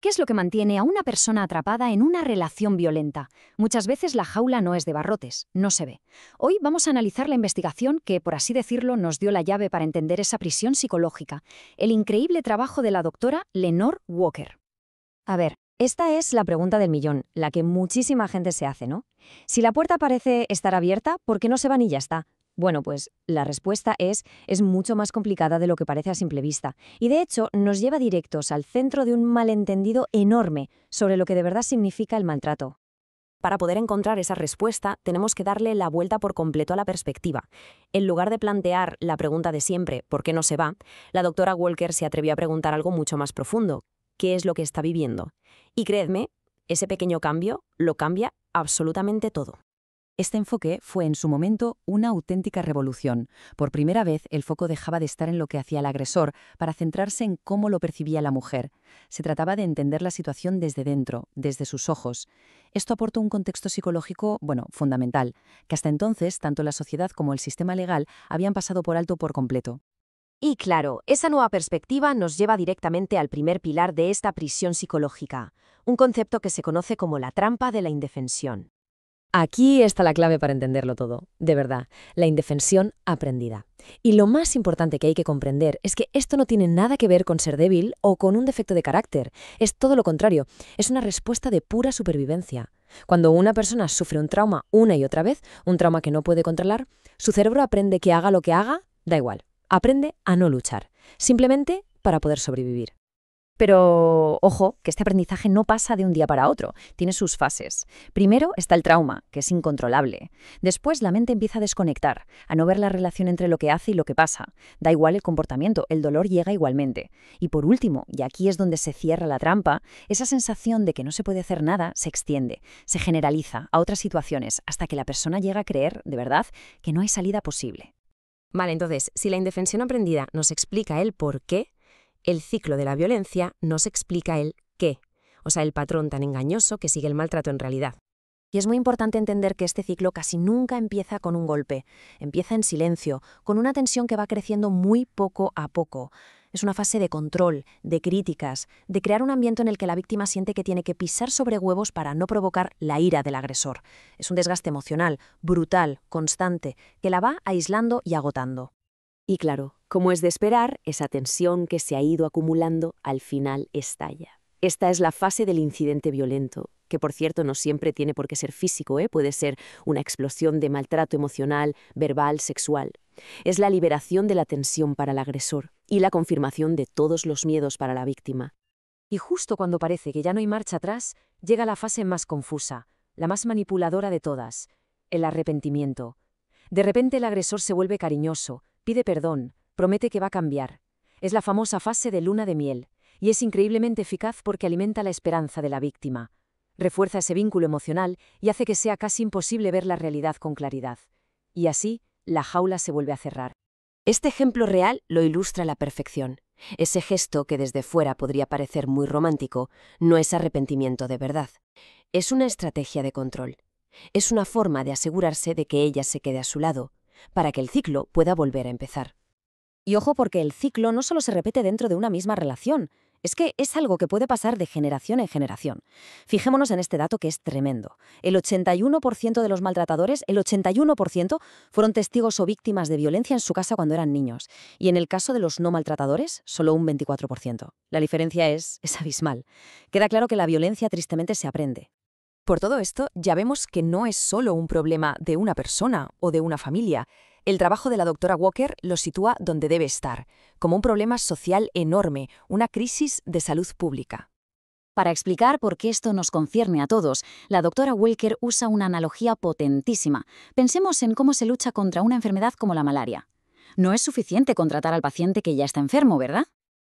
¿Qué es lo que mantiene a una persona atrapada en una relación violenta? Muchas veces la jaula no es de barrotes, no se ve. Hoy vamos a analizar la investigación que, por así decirlo, nos dio la llave para entender esa prisión psicológica, el increíble trabajo de la doctora Lenore Walker. A ver, esta es la pregunta del millón, la que muchísima gente se hace, ¿no? Si la puerta parece estar abierta, ¿por qué no se van y ya está? Bueno, pues la respuesta es mucho más complicada de lo que parece a simple vista. Y de hecho, nos lleva directos al centro de un malentendido enorme sobre lo que de verdad significa el maltrato. Para poder encontrar esa respuesta, tenemos que darle la vuelta por completo a la perspectiva. En lugar de plantear la pregunta de siempre, ¿por qué no se va?, la doctora Walker se atrevió a preguntar algo mucho más profundo. ¿Qué es lo que está viviendo? Y creedme, ese pequeño cambio lo cambia absolutamente todo. Este enfoque fue en su momento una auténtica revolución. Por primera vez, el foco dejaba de estar en lo que hacía el agresor para centrarse en cómo lo percibía la mujer. Se trataba de entender la situación desde dentro, desde sus ojos. Esto aportó un contexto psicológico, fundamental, que hasta entonces tanto la sociedad como el sistema legal habían pasado por alto por completo. Y claro, esa nueva perspectiva nos lleva directamente al primer pilar de esta prisión psicológica, un concepto que se conoce como la trampa de la indefensión. Aquí está la clave para entenderlo todo, de verdad, la indefensión aprendida. Y lo más importante que hay que comprender es que esto no tiene nada que ver con ser débil o con un defecto de carácter, es todo lo contrario, es una respuesta de pura supervivencia. Cuando una persona sufre un trauma una y otra vez, un trauma que no puede controlar, su cerebro aprende que haga lo que haga, da igual, aprende a no luchar, simplemente para poder sobrevivir. Pero, ojo, que este aprendizaje no pasa de un día para otro, tiene sus fases. Primero está el trauma, que es incontrolable. Después la mente empieza a desconectar, a no ver la relación entre lo que hace y lo que pasa. Da igual el comportamiento, el dolor llega igualmente. Y por último, y aquí es donde se cierra la trampa, esa sensación de que no se puede hacer nada se extiende, se generaliza a otras situaciones, hasta que la persona llega a creer, de verdad, que no hay salida posible. Vale, entonces, si la indefensión aprendida nos explica el por qué, el ciclo de la violencia nos explica el qué, o sea, el patrón tan engañoso que sigue el maltrato en realidad. Y es muy importante entender que este ciclo casi nunca empieza con un golpe, empieza en silencio, con una tensión que va creciendo muy poco a poco. Es una fase de control, de críticas, de crear un ambiente en el que la víctima siente que tiene que pisar sobre huevos para no provocar la ira del agresor. Es un desgaste emocional, brutal, constante, que la va aislando y agotando. Y claro, como es de esperar, esa tensión que se ha ido acumulando al final estalla. Esta es la fase del incidente violento, que por cierto no siempre tiene por qué ser físico, puede ser una explosión de maltrato emocional, verbal, sexual. Es la liberación de la tensión para el agresor y la confirmación de todos los miedos para la víctima. Y justo cuando parece que ya no hay marcha atrás, llega la fase más confusa, la más manipuladora de todas, el arrepentimiento. De repente el agresor se vuelve cariñoso, pide perdón, promete que va a cambiar. Es la famosa fase de luna de miel, y es increíblemente eficaz porque alimenta la esperanza de la víctima. Refuerza ese vínculo emocional y hace que sea casi imposible ver la realidad con claridad. Y así, la jaula se vuelve a cerrar. Este ejemplo real lo ilustra a la perfección. Ese gesto que desde fuera podría parecer muy romántico, no es arrepentimiento de verdad. Es una estrategia de control. Es una forma de asegurarse de que ella se quede a su lado, para que el ciclo pueda volver a empezar. Y ojo, porque el ciclo no solo se repite dentro de una misma relación, es que es algo que puede pasar de generación en generación. Fijémonos en este dato que es tremendo. El 81% de los maltratadores, el 81%, fueron testigos o víctimas de violencia en su casa cuando eran niños. Y en el caso de los no maltratadores, solo un 24%. La diferencia es abismal. Queda claro que la violencia tristemente se aprende. Por todo esto, ya vemos que no es solo un problema de una persona o de una familia. El trabajo de la doctora Walker lo sitúa donde debe estar, como un problema social enorme, una crisis de salud pública. Para explicar por qué esto nos concierne a todos, la doctora Walker usa una analogía potentísima. Pensemos en cómo se lucha contra una enfermedad como la malaria. No es suficiente con tratar al paciente que ya está enfermo, ¿verdad?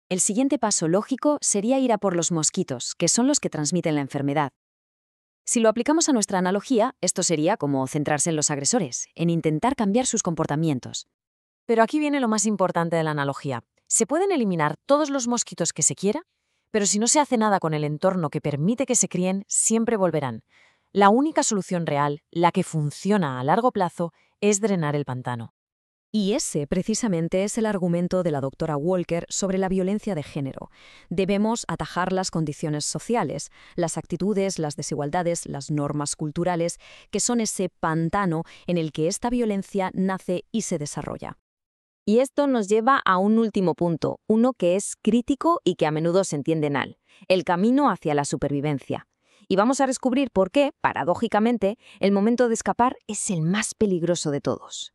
El siguiente paso lógico sería ir a por los mosquitos, que son los que transmiten la enfermedad. Si lo aplicamos a nuestra analogía, esto sería como centrarse en los agresores, en intentar cambiar sus comportamientos. Pero aquí viene lo más importante de la analogía. Se pueden eliminar todos los mosquitos que se quiera, pero si no se hace nada con el entorno que permite que se críen, siempre volverán. La única solución real, la que funciona a largo plazo, es drenar el pantano. Y ese, precisamente, es el argumento de la doctora Walker sobre la violencia de género. Debemos atajar las condiciones sociales, las actitudes, las desigualdades, las normas culturales, que son ese pantano en el que esta violencia nace y se desarrolla. Y esto nos lleva a un último punto, uno que es crítico y que a menudo se entiende mal: el camino hacia la supervivencia. Y vamos a descubrir por qué, paradójicamente, el momento de escapar es el más peligroso de todos.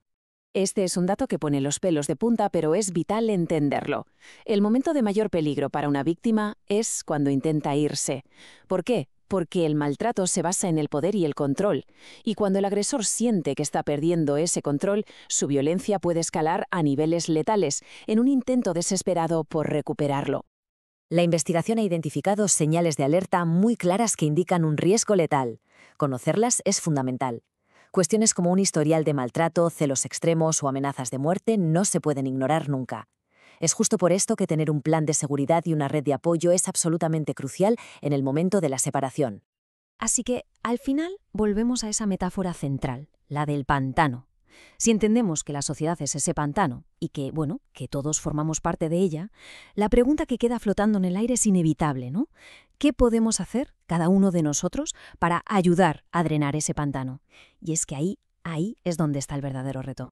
Este es un dato que pone los pelos de punta, pero es vital entenderlo. El momento de mayor peligro para una víctima es cuando intenta irse. ¿Por qué? Porque el maltrato se basa en el poder y el control. Y cuando el agresor siente que está perdiendo ese control, su violencia puede escalar a niveles letales, en un intento desesperado por recuperarlo. La investigación ha identificado señales de alerta muy claras que indican un riesgo letal. Conocerlas es fundamental. Cuestiones como un historial de maltrato, celos extremos o amenazas de muerte no se pueden ignorar nunca. Es justo por esto que tener un plan de seguridad y una red de apoyo es absolutamente crucial en el momento de la separación. Así que, al final, volvemos a esa metáfora central, la del pantano. Si entendemos que la sociedad es ese pantano y que todos formamos parte de ella, la pregunta que queda flotando en el aire es inevitable, ¿no? ¿Qué podemos hacer, cada uno de nosotros, para ayudar a drenar ese pantano? Y es que ahí es donde está el verdadero reto.